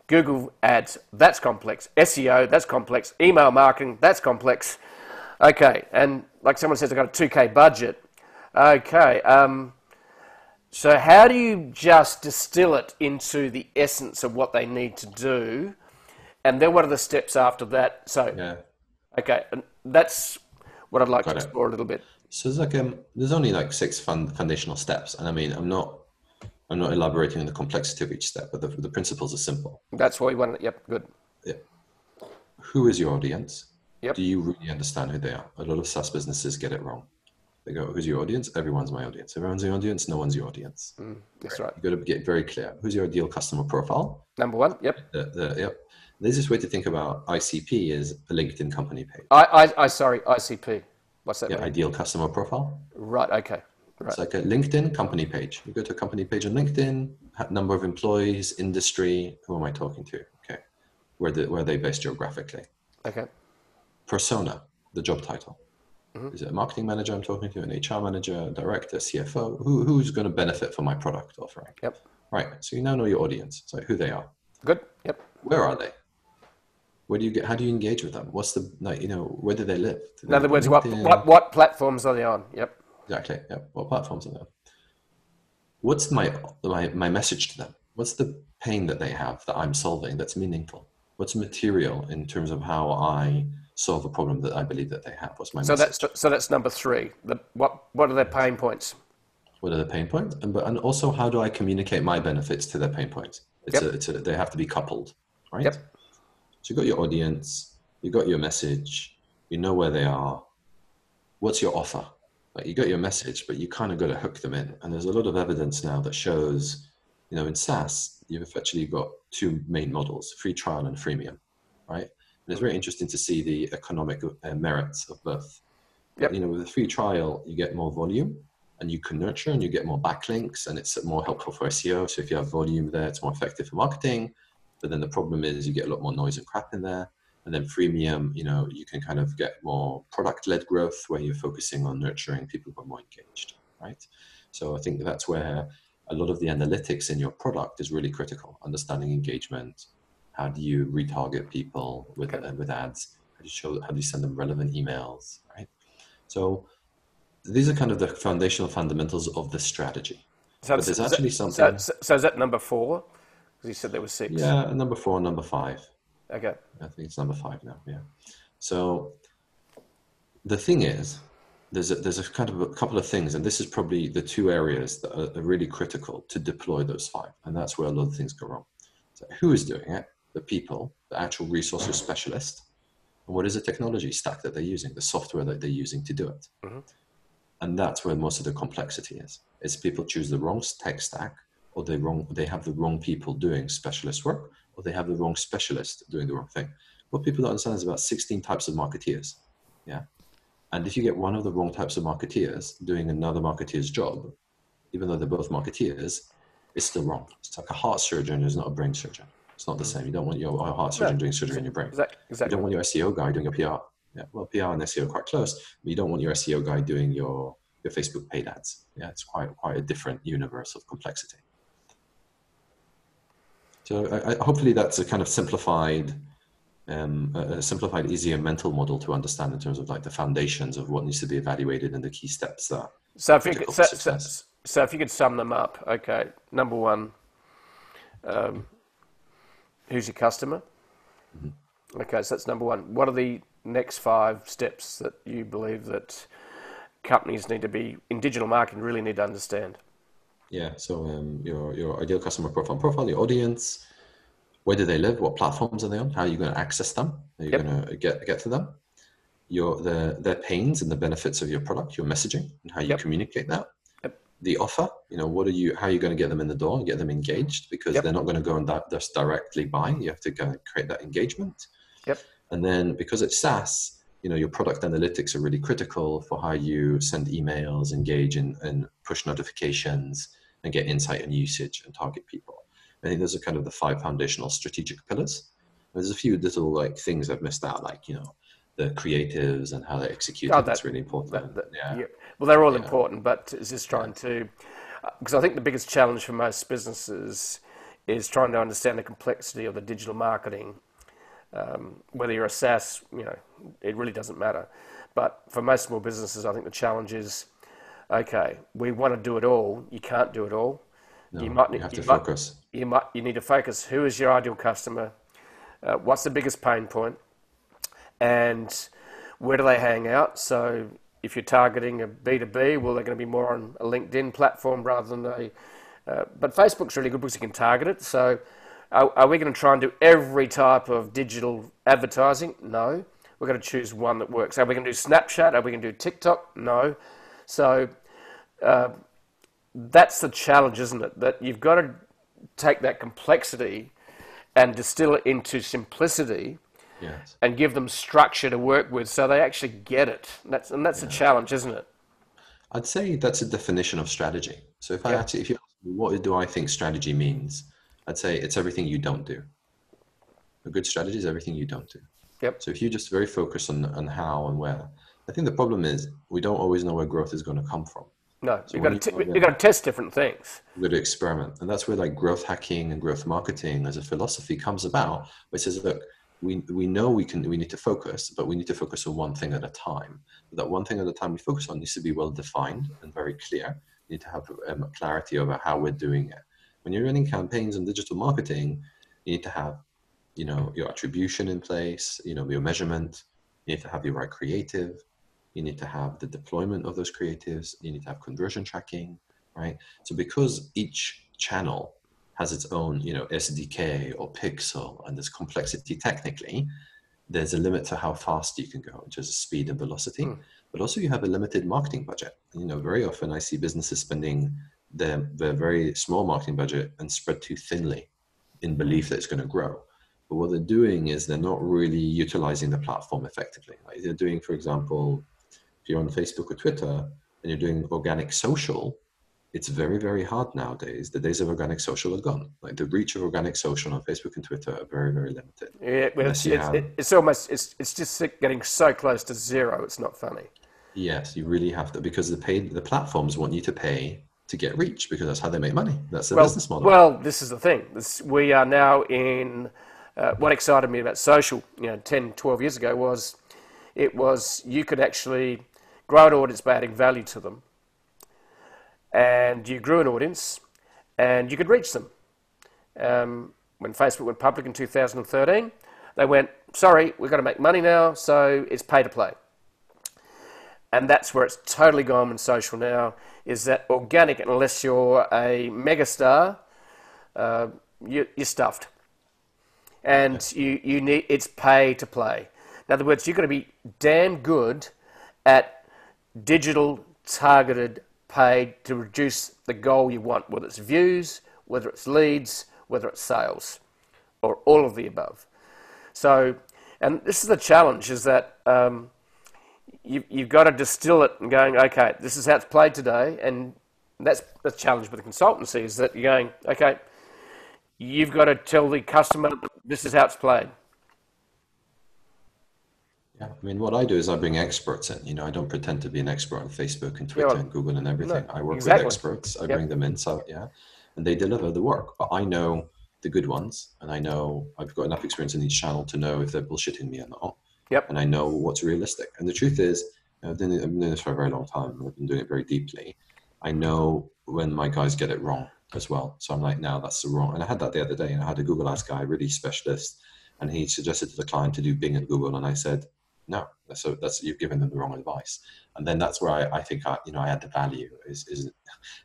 Google ads? That's complex. SEO? That's complex. Email marketing? That's complex. Okay, and like someone says, I've got a 2K budget. Okay, so how do you just distill it into the essence of what they need to do? And then what are the steps after that? So, yeah. Okay, and that's what I'd like to explore a little bit. So there's only like 6 foundational steps. And I mean, I'm not elaborating on the complexity of each step, but the principles are simple. That's why you want it. Yep, good. Yeah. Who is your audience? Yep. Do you really understand who they are? A lot of SaaS businesses get it wrong. They go, who's your audience? Everyone's my audience. Everyone's your audience. No one's your audience. That's right. You've got to get very clear. Who's your ideal customer profile? Number one. Yep. Yep. The easiest way to think about ICP is a LinkedIn company page. Sorry, ICP. What's that mean? Ideal customer profile. Right. Okay. Right. It's like a LinkedIn company page. You go to a company page on LinkedIn, number of employees, industry. Who am I talking to? Okay. Where are they based geographically? Okay. Persona, the job title. Is it a marketing manager I'm talking to, an HR manager, director, CFO? Who's going to benefit from my product offering? Yep. Right. So you now know your audience. So who they are. Good. Yep. Where are they? Where do you how do you engage with them? What's the, where do they live? In other words, what platforms are they on? Yep. Exactly. Yep. What platforms are they on? What's my message to them? What's the pain that they have that I'm solving that's meaningful? What's material in terms of how I solve a problem that I believe that they have? What's my message? So that's number 3. What are their pain points? What are the pain points? And also, how do I communicate my benefits to their pain points? They have to be coupled, right? Yep. So you got your audience, you got your message, you know where they are. What's your offer? Like, you got your message, but you kind of got to hook them in. And there's a lot of evidence now that shows, in SaaS, you've actually got 2 main models: free trial and freemium, right? And it's very interesting to see the economic merits of both. Yep. With a free trial, you get more volume and you can nurture and you get more backlinks, and it's more helpful for SEO. So if you have volume there, it's more effective for marketing. But then the problem is you get a lot more noise and crap in there. And then freemium, you can kind of get more product-led growth where you're focusing on nurturing people who are more engaged, right? So I think that's where a lot of the analytics in your product is really critical. Understanding engagement. How do you retarget people with ads? How do you send them relevant emails, right? So these are kind of the foundational fundamentals of the strategy. So but there's actually something. So is that number 4? Because you said there was 6. Yeah, number 4, number 5. Okay. I think it's number 5 now. Yeah. So the thing is, there's a couple of things, and this is probably the 2 areas that are really critical to deploy those 5, and that's where a lot of things go wrong. So who is doing it? The people, the actual resources specialist, and what is the technology stack that they're using, the software that they're using to do it. And that's where most of the complexity is. It's people choose the wrong tech stack, or they have the wrong people doing specialist work, or they have the wrong specialist doing the wrong thing. What people don't understand is about 16 types of marketeers. Yeah. And if you get one of the wrong types of marketeers doing another marketeer's job, even though they're both marketeers, it's still wrong. It's like a heart surgeon who's not a brain surgeon. It's not the same. You don't want your heart surgeon doing surgery on your brain. Exactly. You don't want your SEO guy doing your PR. Yeah, well, PR and SEO are quite close, but you don't want your SEO guy doing your Facebook paid ads. Yeah, it's quite a different universe of complexity. So hopefully that's a kind of simplified, easier mental model to understand in terms of like the foundations of what needs to be evaluated and the key steps that. So if you could sum them up, okay. Number one, who's your customer? Mm-hmm. Okay, so that's number one. What are the next 5 steps that you believe that companies need to be in digital marketing really need to understand? Yeah, so your ideal customer profile, your audience, where do they live, what platforms are they on, how are you going to access them, are you going to get to them, their pains and the benefits of your product, your messaging, and how you communicate that, the offer, how are you going to get them in the door and get them engaged, because they're not going to go and just directly buy. You have to go and create that engagement. And then because it's SaaS, your product analytics are really critical for how you send emails, engage in push notifications, and get insight and usage and target people. I think those are kind of the 5 foundational strategic pillars. There's a few little things I've missed out, like, the creatives and how they execute it. That's really important. Well, they're all important, but it's just trying to, because I think the biggest challenge for most businesses is trying to understand the complexity of the digital marketing. Whether you're a SaaS, it really doesn't matter. But for most small businesses, I think the challenge is, okay, we want to do it all. You can't do it all. No, you have to focus. You need to focus. Who is your ideal customer? What's the biggest pain point? And where do they hang out? So if you're targeting a B2B, well, they're going to be more on a LinkedIn platform rather than but Facebook's really good because you can target it. So are we going to try and do every type of digital advertising? No. We're going to choose one that works. Are we going to do Snapchat? Are we going to do TikTok? No. So that's the challenge, isn't it? That you've got to take that complexity and distill it into simplicity. Yes. And give them structure to work with so they actually get it. That's a challenge, isn't it? I'd say that's a definition of strategy. So if you ask me, what do I think strategy means? I'd say it's everything you don't do. A good strategy is everything you don't do. Yep. So if you just very focus on how and where, I think the problem is we don't always know where growth is going to come from. No, so you've got to test different things. You've got to experiment. And that's where like growth hacking and growth marketing as a philosophy comes about, which says, look, we know we need to focus, but we need to focus on one thing at a time. But that one thing at a time we focus on needs to be well defined and very clear. You need to have clarity over how we're doing it. When you're running campaigns and digital marketing, you need to have, your attribution in place, your measurement. You need to have the right creative. You need to have the deployment of those creatives. You need to have conversion tracking, right? So because each channel has its own, SDK or pixel, and there's complexity technically, there's a limit to how fast you can go, which is speed and velocity. But also you have a limited marketing budget. Very often I see businesses spending their very small marketing budget and spread too thinly in belief that it's going to grow. But what they're doing is they're not really utilizing the platform effectively. Like they're doing, for example, if you're on Facebook or Twitter and you're doing organic social, it's very, very hard nowadays. The days of organic social are gone. Like the reach of organic social on Facebook and Twitter are very, very limited. Yeah, well, it's just getting so close to zero. It's not funny. Yes, you really have to, because the platforms want you to pay to get reach, because that's how they make money. That's the business model. Well, this is the thing. We are now in what excited me about social, 10, 12 years ago was you could actually grow an audience by adding value to them. And you grew an audience, and you could reach them. When Facebook went public in 2013, they went, sorry, we've got to make money now, so it's pay to play. And that's where it's totally gone in social now, is that organic, unless you're a megastar, you're stuffed. And you need, it's pay to play. In other words, you've got to be damn good at digital targeted paid to reduce the goal you want, whether it's views, whether it's leads, whether it's sales. or all of the above. So, and this is the challenge, is that you've got to distill it and going, okay, this is how it's played today. And that's the challenge with the consultancy, is that you're going, okay, you've got to tell the customer this is how it's played. Yeah, I mean, what I do is I bring experts in. You know, I don't pretend to be an expert on Facebook and Twitter and Google and everything. I work with experts. I bring them in, so and they deliver the work. But I know the good ones, and I know I've got enough experience in each channel to know if they're bullshitting me or not. Yep. And I know what's realistic. And the truth is, I've been doing this for a very long time. I've been doing it very deeply. I know when my guys get it wrong as well. So I'm like, no, that's the wrong. And I had that the other day, and I had a Google Ads guy, really specialist, and he suggested to the client to do Bing and Google, and I said, no, so that's, you've given them the wrong advice. And then that's where I think I add the value. Is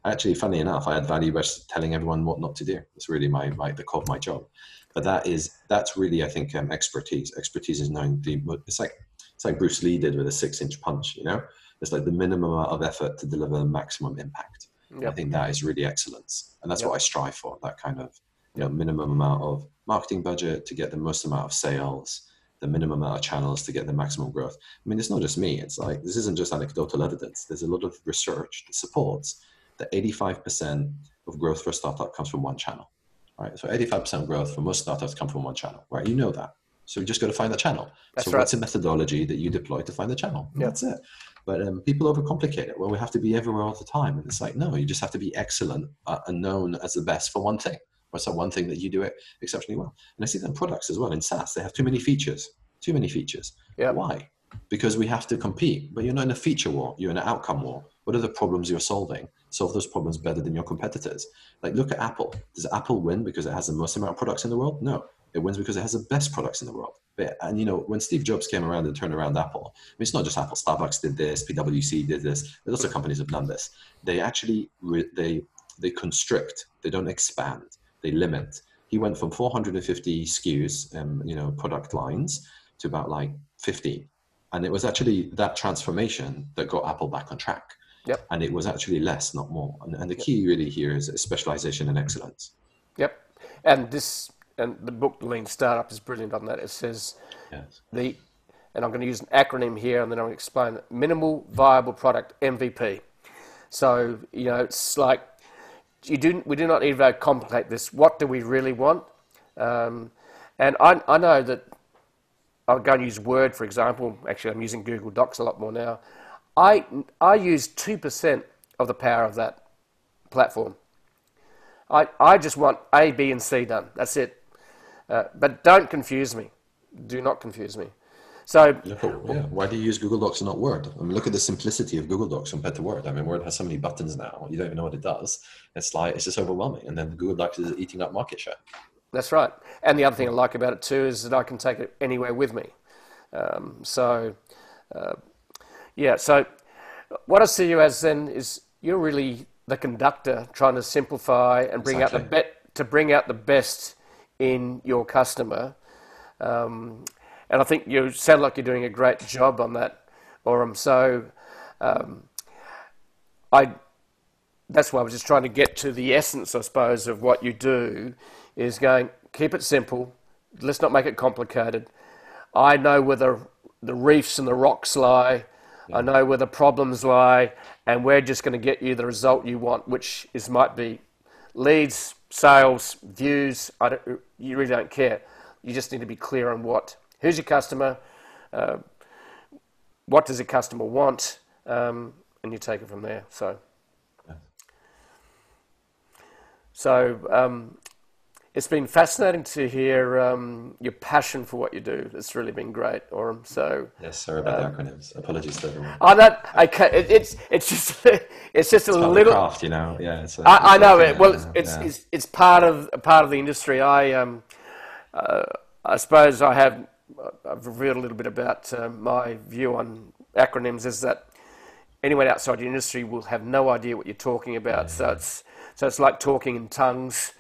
actually, funny enough, I add value by telling everyone what not to do. It's really the core of my job. But that's really, I think, expertise. Expertise is knowing it's like Bruce Lee did with a 6-inch punch. You know, it's like the minimum amount of effort to deliver the maximum impact. Yep. I think that is really excellence, and that's what I strive for. That kind of minimum amount of marketing budget to get the most amount of sales, the minimum amount of channels to get the maximum growth. I mean, it's not just me. It's like, this isn't just anecdotal evidence. There's a lot of research that supports that 85% of growth for a startup comes from one channel, right? So 85% of growth for most startups come from one channel, right? You know that. So you just got to find the channel. That's so right. What's a methodology that you deploy to find the channel? Yep. That's it. But people overcomplicate it. Well, we have to be everywhere all the time. And it's like, no, you just have to be excellent and known as the best for one thing. What's that one thing that you do it exceptionally well? And I see that in products as well. In SaaS, they have too many features. Yep. Why? Because we have to compete. But you're not in a feature war. You're in an outcome war. What are the problems you're solving? Solve those problems better than your competitors. Like, look at Apple. Does Apple win because it has the most amount of products in the world? No. It wins because it has the best products in the world. And, when Steve Jobs came around and turned around Apple, I mean, it's not just Apple. Starbucks did this. PwC did this. There's lots of companies have done this. They actually, they constrict. They don't expand. They limit. He went from 450 SKUs, product lines, to about like 50. And it was actually that transformation that got Apple back on track. Yep. And it was actually less, not more. And the key really here is specialization and excellence. Yep. And the book, The Lean Startup, is brilliant on that. It says and I'm going to use an acronym here, and then I'm going to explain it. Minimal Viable Product, MVP. So, it's like, we do not need to complicate this. What do we really want? And I know that I'll go and use Word, for example. Actually, I'm using Google Docs a lot more now. I use 2% of the power of that platform. I just want A, B, and C done. That's it. But don't confuse me. Do not confuse me. So, why do you use Google Docs and not Word? I mean, look at the simplicity of Google Docs compared to Word. I mean, Word has so many buttons now. You don't even know what it does. It's just overwhelming. And then Google Docs is eating up market share. That's right. And the other thing I like about it too is that I can take it anywhere with me. So what I see you as then is you're really the conductor trying to simplify and bring out the best in your customer. And I think you sound like you're doing a great job on that, Oren. So that's why I was just trying to get to the essence, I suppose, of what you do, is going, keep it simple. Let's not make it complicated. I know where the reefs and the rocks lie. Yeah. I know where the problems lie, and we're just going to get you the result you want, which might be leads, sales, views. You really don't care. You just need to be clear on who's your customer, what does the customer want, and you take it from there. So it's been fascinating to hear your passion for what you do. It's really been great, Oren. So yes, sorry about the acronyms. Apologies to everyone. It's just a little craft, Yeah, I know it. Well, it's part of the industry. I suppose I've revealed a little bit about my view on acronyms. Is that anyone outside the industry will have no idea what you're talking about. Yeah. So it's like talking in tongues.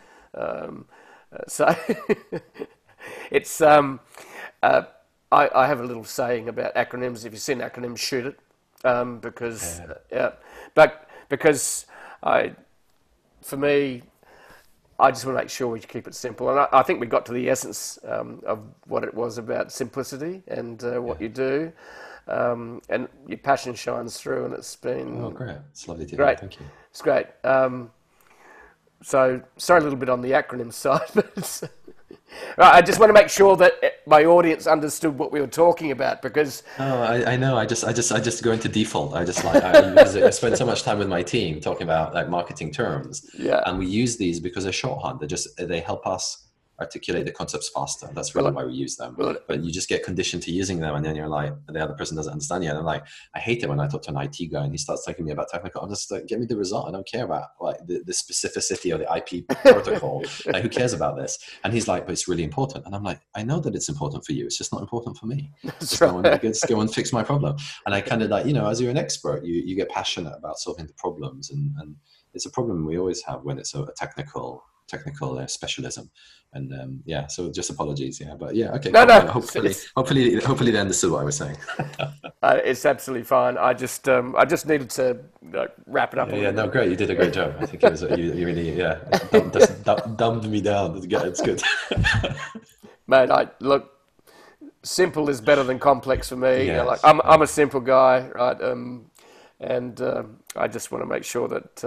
So it's I have a little saying about acronyms. If you see an acronym, shoot it, because for me, I just want to make sure we keep it simple. And I think we got to the essence of what it was about simplicity and what you do. And your passion shines through, and it's been... Oh, great. It's lovely to hear. Great. Thank you. It's great. So, sorry a little bit on the acronym side, but I just want to make sure that my audience understood what we were talking about, because... Oh, I know. I just go into default. I spend so much time with my team talking about like marketing terms. Yeah. And we use these because they're shorthand. They help us articulate the concepts faster. That's really why we use them. But you just get conditioned to using them, and then you're like, the other person doesn't understand you. And I'm like, I hate it when I talk to an IT guy and he starts talking to me about technical. I'm just like, get me the result. I don't care about like the specificity of the IP protocol. Like, who cares about this? And he's like, but it's really important. And I'm like, I know that it's important for you. It's just not important for me. Just go and fix my problem. And I kind of like, as you're an expert, you get passionate about solving the problems, and it's a problem we always have when it's a technical specialism. And so just apologies. But okay. No. Hopefully they understood what I was saying. It's absolutely fine. I just needed to wrap it up. Yeah, no, great. You did a great job. I think it was you really dumbed me down. It's good. Mate, look, simple is better than complex for me. Yes. I'm a simple guy, right? And I just want to make sure that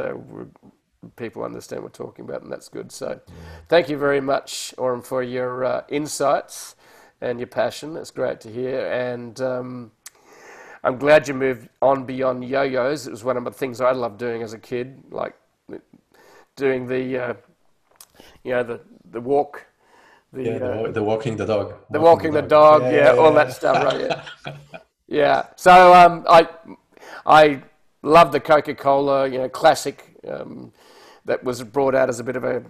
people understand what we're talking about, and that's good. So thank you very much, Oren, for your insights and your passion. It's great to hear. And I'm glad you moved on beyond yo-yos. It was one of the things I loved doing as a kid, like doing the walk. The walking the dog. The walking the dog, all that stuff, right? Yeah. So I love the Coca-Cola, classic. That was brought out as a bit of a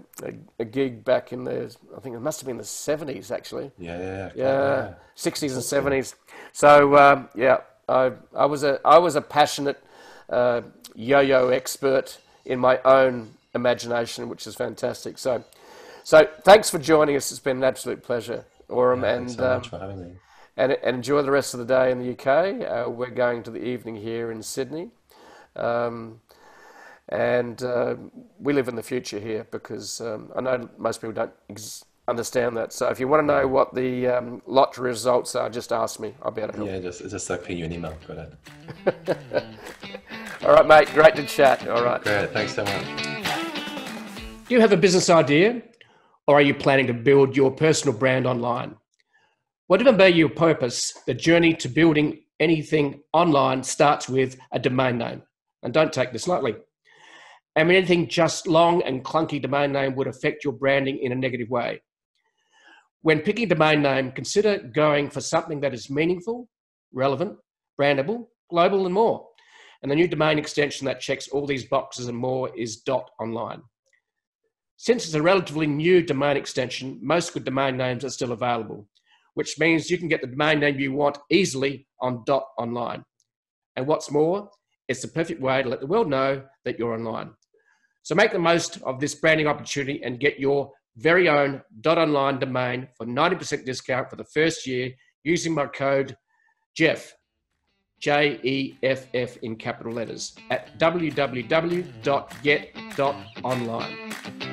gig back in I think it must have been the 70s, actually. Yeah. 60s and 70s. So I was a passionate yo-yo expert in my own imagination, which is fantastic. So thanks for joining us. It's been an absolute pleasure, Oren. Thanks so much for having me. And enjoy the rest of the day in the UK. We're going to the evening here in Sydney. And we live in the future here, because I know most people don't understand that. So if you want to know what the lottery results are, just ask me. I'll be able to help. Yeah, just ping you an email. Go ahead. All right, mate. Great to chat. All right. Great. Thanks so much. Do you have a business idea, or are you planning to build your personal brand online? Whatever may be your purpose, the journey to building anything online starts with a domain name. And don't take this lightly. I mean, anything just long and clunky domain name would affect your branding in a negative way. When picking a domain name, consider going for something that is meaningful, relevant, brandable, global, and more. And the new domain extension that checks all these boxes and more is .online. Since it's a relatively new domain extension, most good domain names are still available, which means you can get the domain name you want easily on .online. And what's more, it's the perfect way to let the world know that you're online. So make the most of this branding opportunity and get your very own .online domain for 90% discount for the first year using my code JEFF, JEFF in capital letters, at www.get.online.